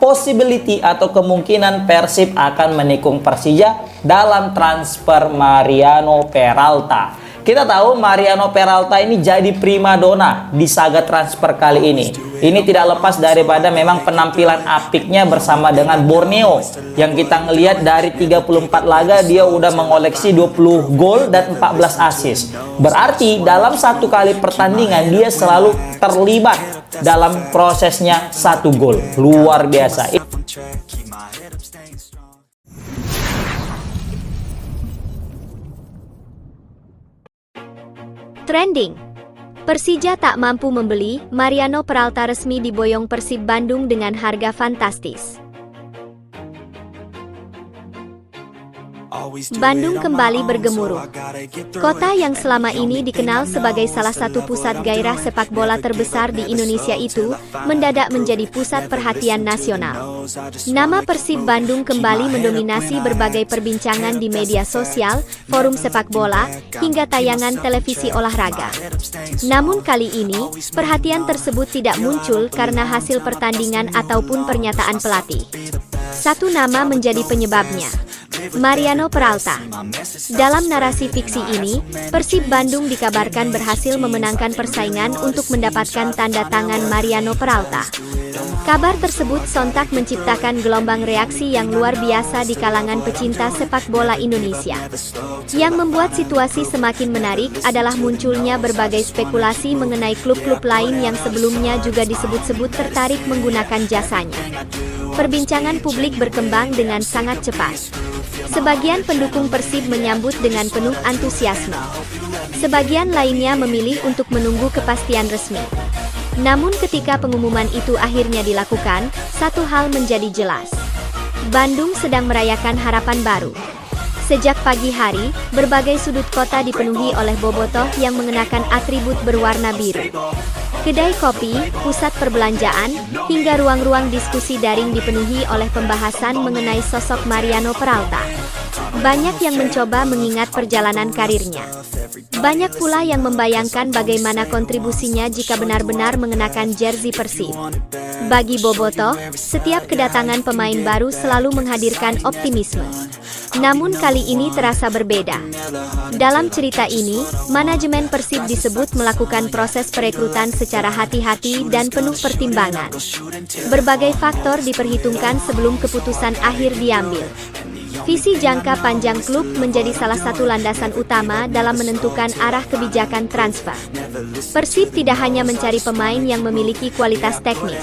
possibility atau kemungkinan Persib akan menikung Persija dalam transfer Mariano Peralta. Kita tahu Mariano Peralta ini jadi primadona di saga transfer kali ini. Ini tidak lepas daripada memang penampilan apiknya bersama dengan Borneo. Yang kita ngelihat dari 34 laga dia udah mengoleksi 20 gol dan 14 assist. Berarti dalam satu kali pertandingan dia selalu terlibat dalam prosesnya satu gol. Luar biasa. Trending. Persija tak mampu membeli, Mariano Peralta resmi diboyong Persib Bandung dengan harga fantastis. Bandung kembali bergemuruh. Kota yang selama ini dikenal sebagai salah satu pusat gairah sepak bola terbesar di Indonesia itu, mendadak menjadi pusat perhatian nasional. Nama Persib Bandung kembali mendominasi berbagai perbincangan di media sosial, forum sepak bola, hingga tayangan televisi olahraga. Namun kali ini, perhatian tersebut tidak muncul karena hasil pertandingan ataupun pernyataan pelatih. Satu nama menjadi penyebabnya. Mariano Peralta. Dalam narasi fiksi ini, Persib Bandung dikabarkan berhasil memenangkan persaingan untuk mendapatkan tanda tangan Mariano Peralta. Kabar tersebut sontak menciptakan gelombang reaksi yang luar biasa di kalangan pecinta sepak bola Indonesia. Yang membuat situasi semakin menarik adalah munculnya berbagai spekulasi mengenai klub-klub lain yang sebelumnya juga disebut-sebut tertarik menggunakan jasanya. Perbincangan publik berkembang dengan sangat cepat. Sebagian pendukung Persib menyambut dengan penuh antusiasme. Sebagian lainnya memilih untuk menunggu kepastian resmi. Namun ketika pengumuman itu akhirnya dilakukan, satu hal menjadi jelas. Bandung sedang merayakan harapan baru. Sejak pagi hari, berbagai sudut kota dipenuhi oleh bobotoh yang mengenakan atribut berwarna biru. Kedai kopi, pusat perbelanjaan, hingga ruang-ruang diskusi daring dipenuhi oleh pembahasan mengenai sosok Mariano Peralta. Banyak yang mencoba mengingat perjalanan karirnya. Banyak pula yang membayangkan bagaimana kontribusinya jika benar-benar mengenakan jersey Persib. Bagi bobotoh, setiap kedatangan pemain baru selalu menghadirkan optimisme. Namun kali ini terasa berbeda. Dalam cerita ini, manajemen Persib disebut melakukan proses perekrutan secara hati-hati dan penuh pertimbangan. Berbagai faktor diperhitungkan sebelum keputusan akhir diambil. Visi jangka panjang klub menjadi salah satu landasan utama dalam menentukan arah kebijakan transfer. Persib tidak hanya mencari pemain yang memiliki kualitas teknis.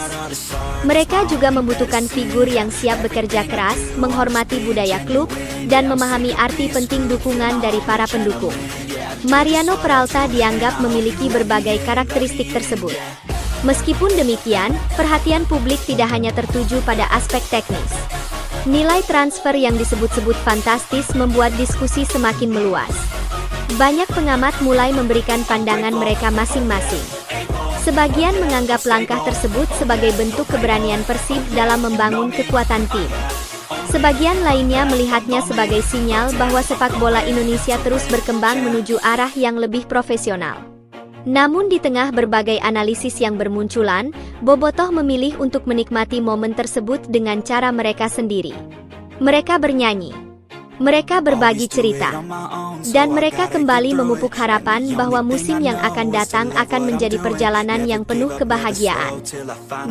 Mereka juga membutuhkan figur yang siap bekerja keras, menghormati budaya klub, dan memahami arti penting dukungan dari para pendukung. Mariano Peralta dianggap memiliki berbagai karakteristik tersebut. Meskipun demikian, perhatian publik tidak hanya tertuju pada aspek teknis. Nilai transfer yang disebut-sebut fantastis membuat diskusi semakin meluas. Banyak pengamat mulai memberikan pandangan mereka masing-masing. Sebagian menganggap langkah tersebut sebagai bentuk keberanian Persib dalam membangun kekuatan tim. Sebagian lainnya melihatnya sebagai sinyal bahwa sepak bola Indonesia terus berkembang menuju arah yang lebih profesional. Namun di tengah berbagai analisis yang bermunculan, bobotoh memilih untuk menikmati momen tersebut dengan cara mereka sendiri. Mereka bernyanyi. Mereka berbagi cerita. Dan mereka kembali memupuk harapan bahwa musim yang akan datang akan menjadi perjalanan yang penuh kebahagiaan.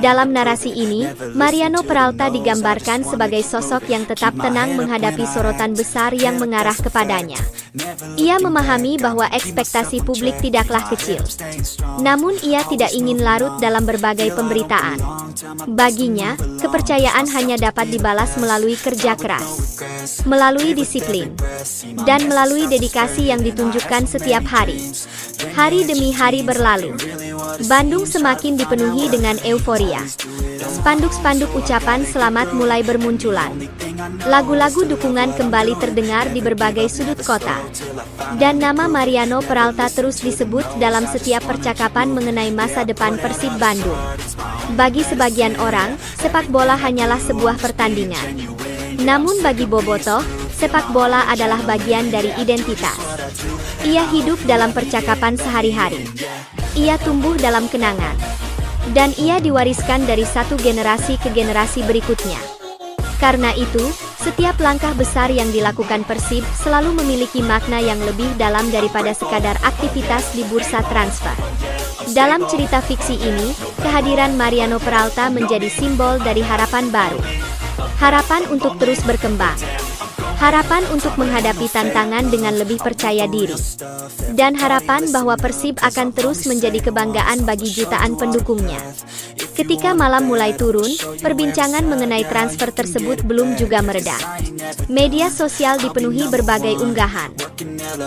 Dalam narasi ini, Mariano Peralta digambarkan sebagai sosok yang tetap tenang menghadapi sorotan besar yang mengarah kepadanya. Ia memahami bahwa ekspektasi publik tidaklah kecil. Namun ia tidak ingin larut dalam berbagai pemberitaan. Baginya, kepercayaan hanya dapat dibalas melalui kerja keras, melalui disiplin, dan melalui dedikasi yang ditunjukkan setiap hari. Hari demi hari berlalu. Bandung semakin dipenuhi dengan euforia. Spanduk-spanduk ucapan selamat mulai bermunculan. Lagu-lagu dukungan kembali terdengar di berbagai sudut kota. Dan nama Mariano Peralta terus disebut dalam setiap percakapan mengenai masa depan Persib Bandung. Bagi sebagian orang, sepak bola hanyalah sebuah pertandingan. Namun bagi bobotoh, sepak bola adalah bagian dari identitas. Ia hidup dalam percakapan sehari-hari. Ia tumbuh dalam kenangan. dan ia diwariskan dari satu generasi ke generasi berikutnya. Karena itu, setiap langkah besar yang dilakukan Persib selalu memiliki makna yang lebih dalam daripada sekadar aktivitas di bursa transfer. Dalam cerita fiksi ini, kehadiran Mariano Peralta menjadi simbol dari harapan baru. Harapan untuk terus berkembang. Harapan untuk menghadapi tantangan dengan lebih percaya diri. Dan harapan bahwa Persib akan terus menjadi kebanggaan bagi jutaan pendukungnya. Ketika malam mulai turun, perbincangan mengenai transfer tersebut belum juga mereda. Media sosial dipenuhi berbagai unggahan.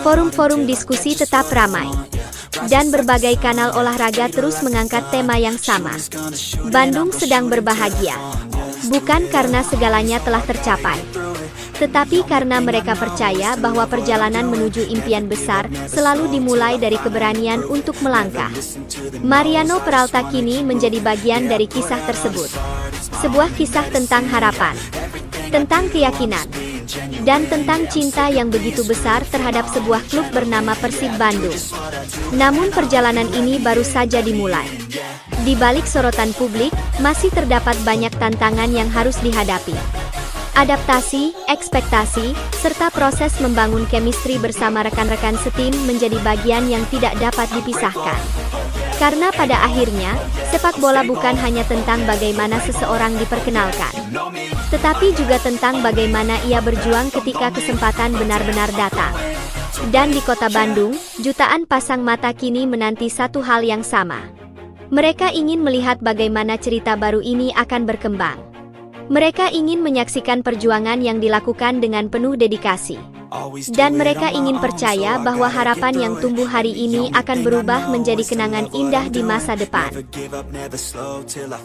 Forum-forum diskusi tetap ramai. Dan berbagai kanal olahraga terus mengangkat tema yang sama. Bandung sedang berbahagia. Bukan karena segalanya telah tercapai, tetapi karena mereka percaya bahwa perjalanan menuju impian besar selalu dimulai dari keberanian untuk melangkah. Mariano Peralta kini menjadi bagian dari kisah tersebut. Sebuah kisah tentang harapan, tentang keyakinan, dan tentang cinta yang begitu besar terhadap sebuah klub bernama Persib Bandung. Namun perjalanan ini baru saja dimulai. Di balik sorotan publik, masih terdapat banyak tantangan yang harus dihadapi. Adaptasi, ekspektasi, serta proses membangun chemistry bersama rekan-rekan setim menjadi bagian yang tidak dapat dipisahkan. Karena pada akhirnya, sepak bola bukan hanya tentang bagaimana seseorang diperkenalkan, tetapi juga tentang bagaimana ia berjuang ketika kesempatan benar-benar datang. Dan di kota Bandung, jutaan pasang mata kini menanti satu hal yang sama. Mereka ingin melihat bagaimana cerita baru ini akan berkembang. Mereka ingin menyaksikan perjuangan yang dilakukan dengan penuh dedikasi. Dan mereka ingin percaya bahwa harapan yang tumbuh hari ini akan berubah menjadi kenangan indah di masa depan.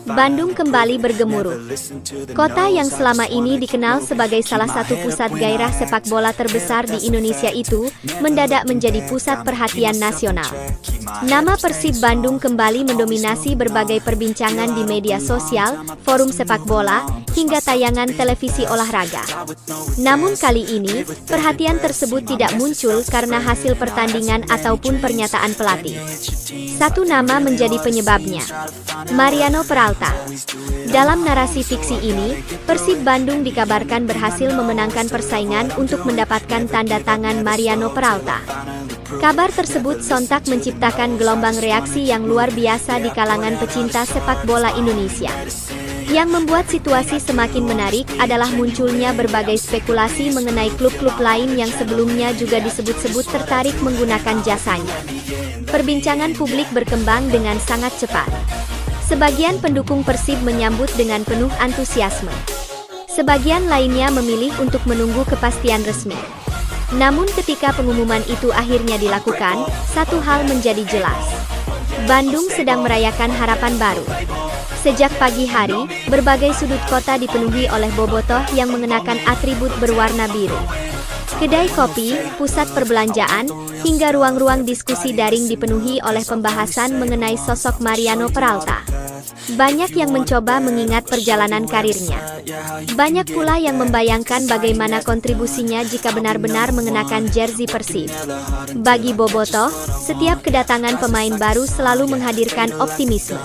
Bandung kembali bergemuruh. Kota yang selama ini dikenal sebagai salah satu pusat gairah sepak bola terbesar di Indonesia itu, mendadak menjadi pusat perhatian nasional. Nama Persib Bandung kembali mendominasi berbagai perbincangan di media sosial, forum sepak bola, hingga tayangan televisi olahraga. Namun kali ini, perhatian tersebut tidak muncul karena hasil pertandingan ataupun pernyataan pelatih. Satu nama menjadi penyebabnya, Mariano Peralta. Dalam narasi fiksi ini, Persib Bandung dikabarkan berhasil memenangkan persaingan untuk mendapatkan tanda tangan Mariano Peralta. Kabar tersebut sontak menciptakan gelombang reaksi yang luar biasa di kalangan pecinta sepak bola Indonesia. Yang membuat situasi semakin menarik adalah munculnya berbagai spekulasi mengenai klub-klub lain yang sebelumnya juga disebut-sebut tertarik menggunakan jasanya. Perbincangan publik berkembang dengan sangat cepat. Sebagian pendukung Persib menyambut dengan penuh antusiasme. Sebagian lainnya memilih untuk menunggu kepastian resmi. Namun ketika pengumuman itu akhirnya dilakukan, satu hal menjadi jelas. Bandung sedang merayakan harapan baru. Sejak pagi hari, berbagai sudut kota dipenuhi oleh bobotoh yang mengenakan atribut berwarna biru. Kedai kopi, pusat perbelanjaan, hingga ruang-ruang diskusi daring dipenuhi oleh pembahasan mengenai sosok Mariano Peralta. Banyak yang mencoba mengingat perjalanan karirnya. Banyak pula yang membayangkan bagaimana kontribusinya jika benar-benar mengenakan jersey Persib. Bagi bobotoh, setiap kedatangan pemain baru selalu menghadirkan optimisme.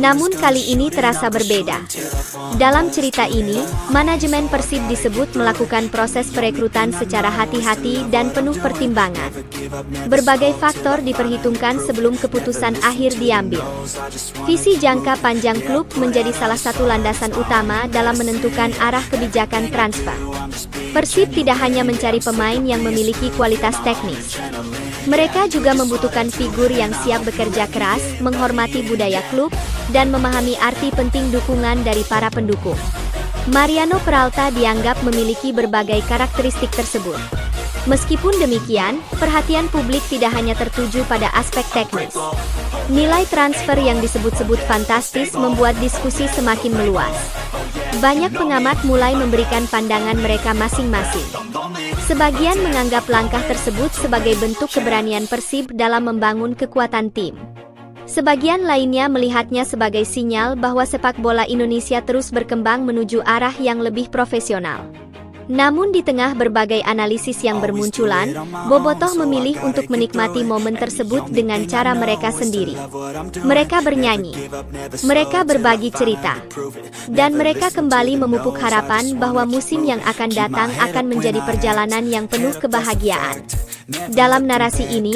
Namun kali ini terasa berbeda. Dalam cerita ini, manajemen Persib disebut melakukan proses perekrutan secara hati-hati dan penuh pertimbangan. Berbagai faktor diperhitungkan sebelum keputusan akhir diambil. Visi jangka panjang klub menjadi salah satu landasan utama dalam menentukan arah kebijakan transfer. Persib tidak hanya mencari pemain yang memiliki kualitas teknis. Mereka juga membutuhkan figur yang siap bekerja keras, menghormati budaya klub, dan memahami arti penting dukungan dari para pendukung. Mariano Peralta dianggap memiliki berbagai karakteristik tersebut. Meskipun demikian, perhatian publik tidak hanya tertuju pada aspek teknis. Nilai transfer yang disebut-sebut fantastis membuat diskusi semakin meluas. Banyak pengamat mulai memberikan pandangan mereka masing-masing. Sebagian menganggap langkah tersebut sebagai bentuk keberanian Persib dalam membangun kekuatan tim. Sebagian lainnya melihatnya sebagai sinyal bahwa sepak bola Indonesia terus berkembang menuju arah yang lebih profesional. Namun di tengah berbagai analisis yang bermunculan, Bobotoh memilih untuk menikmati momen tersebut dengan cara mereka sendiri. Mereka bernyanyi, mereka berbagi cerita, dan mereka kembali memupuk harapan bahwa musim yang akan datang akan menjadi perjalanan yang penuh kebahagiaan. Dalam narasi ini,